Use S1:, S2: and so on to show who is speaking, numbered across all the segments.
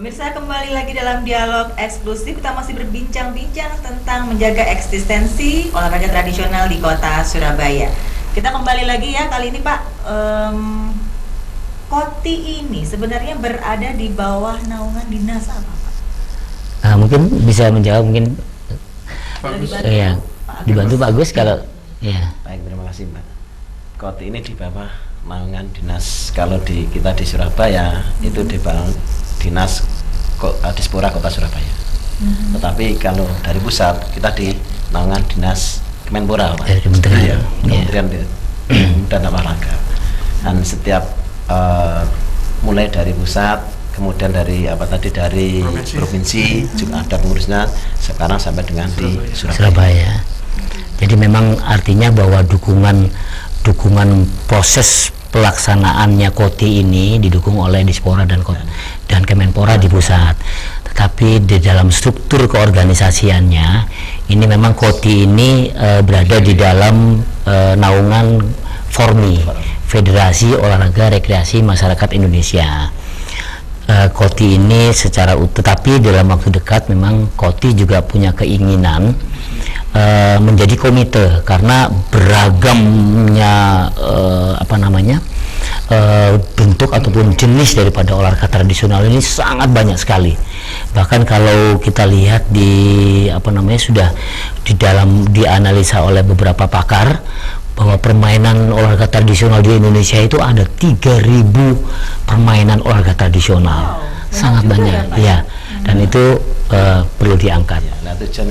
S1: Pemirsa, kembali lagi dalam dialog eksklusif. Kita masih berbincang-bincang tentang menjaga eksistensi olahraga tradisional di kota Surabaya. Kita kembali lagi ya, kali ini Pak, Koti ini sebenarnya berada di bawah naungan dinas apa Pak?
S2: Mungkin bisa menjawab, mungkin ya, dibantu Pak Agus kalau ya.
S3: Baik, terima kasih Mbak. Koti ini di bawah naungan dinas, kalau kita di Surabaya itu di bawah dinas Dispora Kota Surabaya. Tetapi kalau dari pusat kita di naungan dinas Kemenpora, Pak.
S2: Kementerian.
S3: Kementerian dan Olahraga. Dan setiap mulai dari pusat, kemudian dari dari provinsi juga ada pengurusnya, sekarang sampai dengan di
S2: Surabaya. Jadi memang artinya bahwa dukungan proses pelaksanaannya Koti ini didukung oleh Dispora dan Kemenpora di pusat. Tetapi di dalam struktur keorganisasiannya ini memang Koti ini berada di dalam naungan FORMI, Federasi Olahraga Rekreasi Masyarakat Indonesia. Koti ini secara tetapi dalam waktu dekat memang Koti juga punya keinginan menjadi komite, karena beragamnya bentuk ataupun jenis daripada olahraga tradisional ini sangat banyak sekali. Bahkan kalau kita lihat sudah dianalisa oleh beberapa pakar bahwa permainan olahraga tradisional di Indonesia itu ada 3.000 permainan olahraga tradisional. Sangat banyak ya. Dan itu perlu diangkat.
S3: Nah, tujuan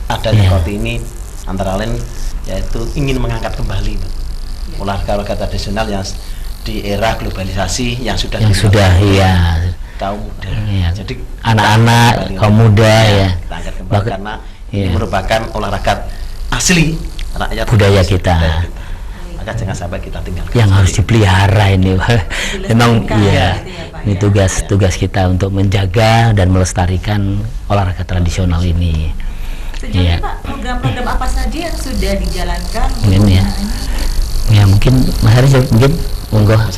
S3: adanya Koti ini antara lain yaitu ingin mengangkat kembali olahraga tradisional yang di era globalisasi yang sudah kaum muda.
S2: Jadi anak-anak, kaum muda
S3: kita angkat kembali karena ini merupakan olahraga asli rakyat
S2: budaya kita.
S3: Maka jangan sampai kita tinggalkan.
S2: Yang harus dipelihara ini, memang ini tugas kita untuk menjaga dan melestarikan olahraga tradisional ini.
S1: Sejauh ini Pak, program-program apa saja yang sudah dijalankan?
S2: Mungkin Mas Haris monggo.
S4: Pak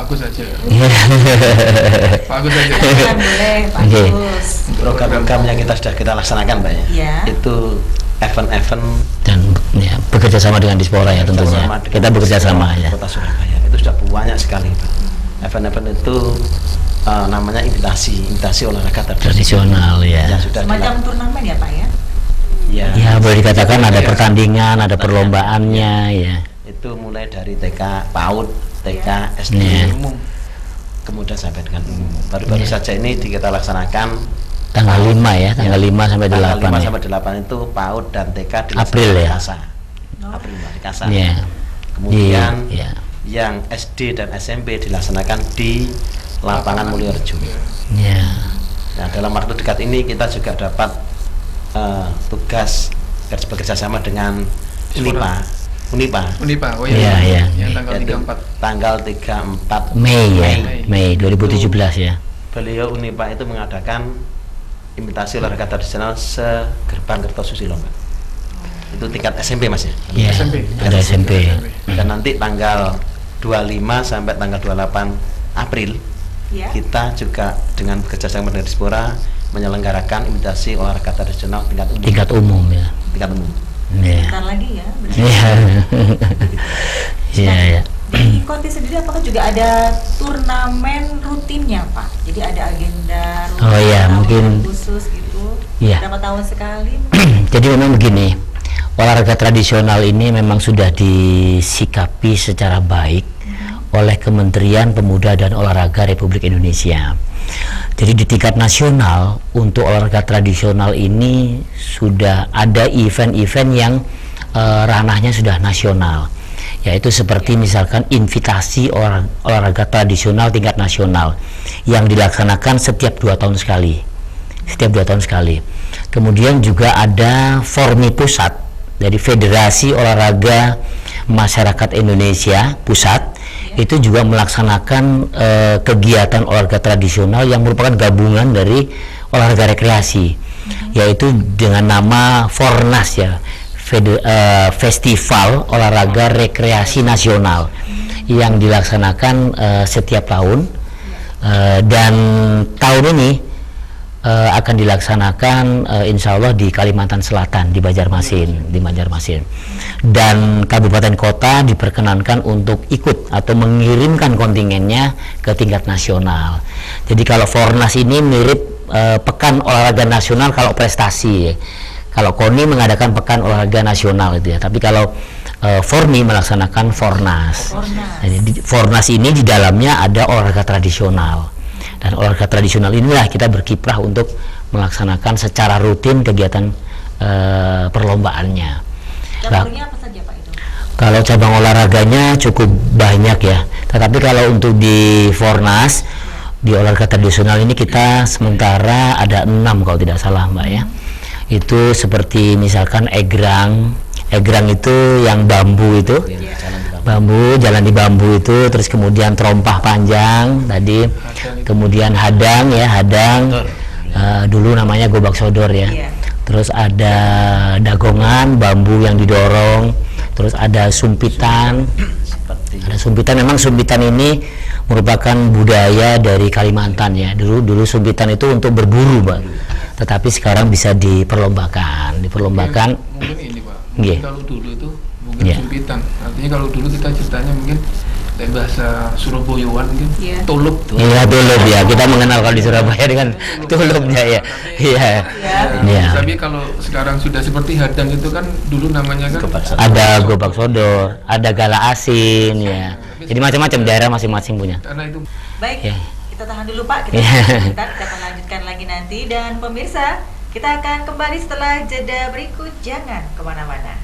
S4: Agus saja. Pak Agus saja.
S1: Boleh, Pak Agus.
S3: Program-program yang kita laksanakan Pak ya. Itu event-event
S2: dan bekerja sama dengan Dispora ya tentunya. Kita bekerja sama ya.
S3: Kota Surabaya itu sudah banyak sekali Pak. Event-event itu namanya imitasi olahraga
S2: tradisional ya.
S1: Semacam turnamen ya Pak ya?
S2: Ya boleh dikatakan ada pertandingan, ada perlombaannya ya.
S3: Itu mulai dari TK PAUD, TK, SD umum, kemudian sampai dengan umum. Baru-baru saja ini kita laksanakan
S2: tanggal 5 ya, tanggal 5 sampai 8.
S3: Tanggal 5 sampai 8 itu PAUD dan TK di
S2: April ya.
S3: April di Kasa. Kemudian yang SD dan SMP dilaksanakan di lapangan Mulyorejo. Nah, dalam waktu dekat ini kita juga dapat tugas bekerja sama dengan Unipa.
S4: Oh iya. Yang
S3: tanggal 34
S2: Mei 2017 ya.
S3: Beliau Unipa itu mengadakan imitasi olahraga tradisional segerbang Kertosusilo, Pak. Itu tingkat SMP Mas ya?
S4: SMP.
S2: Ada SMP.
S3: Dan nanti tanggal 25 sampai tanggal 28 April kita juga dengan bekerja sama dengan Dispora menyelenggarakan imitasi olahraga tradisional tingkat umum. Tingkat umum.
S1: Bentar lagi ya.
S2: Iya.
S1: Di Koti sendiri apakah juga ada turnamen rutinnya Pak? Jadi ada agenda
S2: mungkin
S1: khusus gitu. Berapa tahun sekali?
S2: Jadi memang begini, olahraga tradisional ini memang sudah disikapi secara baik oleh Kementerian Pemuda dan Olahraga Republik Indonesia. Jadi di tingkat nasional untuk olahraga tradisional ini sudah ada event-event yang ranahnya sudah nasional, yaitu seperti misalkan invitasi olahraga tradisional tingkat nasional yang dilaksanakan setiap 2 tahun sekali. Kemudian juga ada FORMI pusat, dari Federasi Olahraga Masyarakat Indonesia pusat, itu juga melaksanakan kegiatan olahraga tradisional yang merupakan gabungan dari olahraga rekreasi, yaitu dengan nama Fornas ya, Festival Olahraga Rekreasi Nasional, yang dilaksanakan setiap tahun Dan tahun ini akan dilaksanakan insya Allah di Kalimantan Selatan, di Banjarmasin, dan kabupaten kota diperkenankan untuk ikut atau mengirimkan kontingennya ke tingkat nasional. Jadi kalau Fornas ini mirip pekan olahraga nasional kalau prestasi, kalau KONI mengadakan pekan olahraga nasional itu ya, tapi kalau Formi melaksanakan Fornas. Jadi Fornas ini di dalamnya ada olahraga tradisional. Dan olahraga tradisional inilah kita berkiprah untuk melaksanakan secara rutin kegiatan perlombaannya.
S1: Cabangnya apa saja Pak itu?
S2: Kalau cabang olahraganya cukup banyak ya. Tetapi kalau untuk di Fornas, di olahraga tradisional ini kita sementara ada 6 kalau tidak salah Mbak ya. Itu seperti misalkan egrang itu yang bambu itu. Jalan di bambu itu, terus kemudian terompah panjang tadi, kemudian hadang, dulu namanya gobak sodor ya. Terus ada dagongan bambu yang didorong, terus ada sumpitan. Memang sumpitan ini merupakan budaya dari Kalimantan ya. Dulu sumpitan itu untuk berburu, Mbak. Tetapi sekarang bisa diperlombakan.
S4: Mungkin ini Pak. Kalau dulu itu mungkin sumpitan. Artinya kalau dulu kita ceritanya mungkin dari bahasa Surabayaan mungkin tulup.
S2: Iya, tulup ya. Kita mengenal kalau di Surabaya dengan tulupnya ya. Iya.
S4: Tapi kalau sekarang sudah seperti hadang itu kan dulu namanya kan
S2: ada gobak sodor, ada gala asin ya. Jadi macam-macam daerah masing-masing punya.
S4: Karena itu
S1: baik, kita tahan dulu Pak, kita akan lanjutkan lagi nanti, dan pemirsa kita akan kembali setelah jeda berikut, jangan kemana-mana.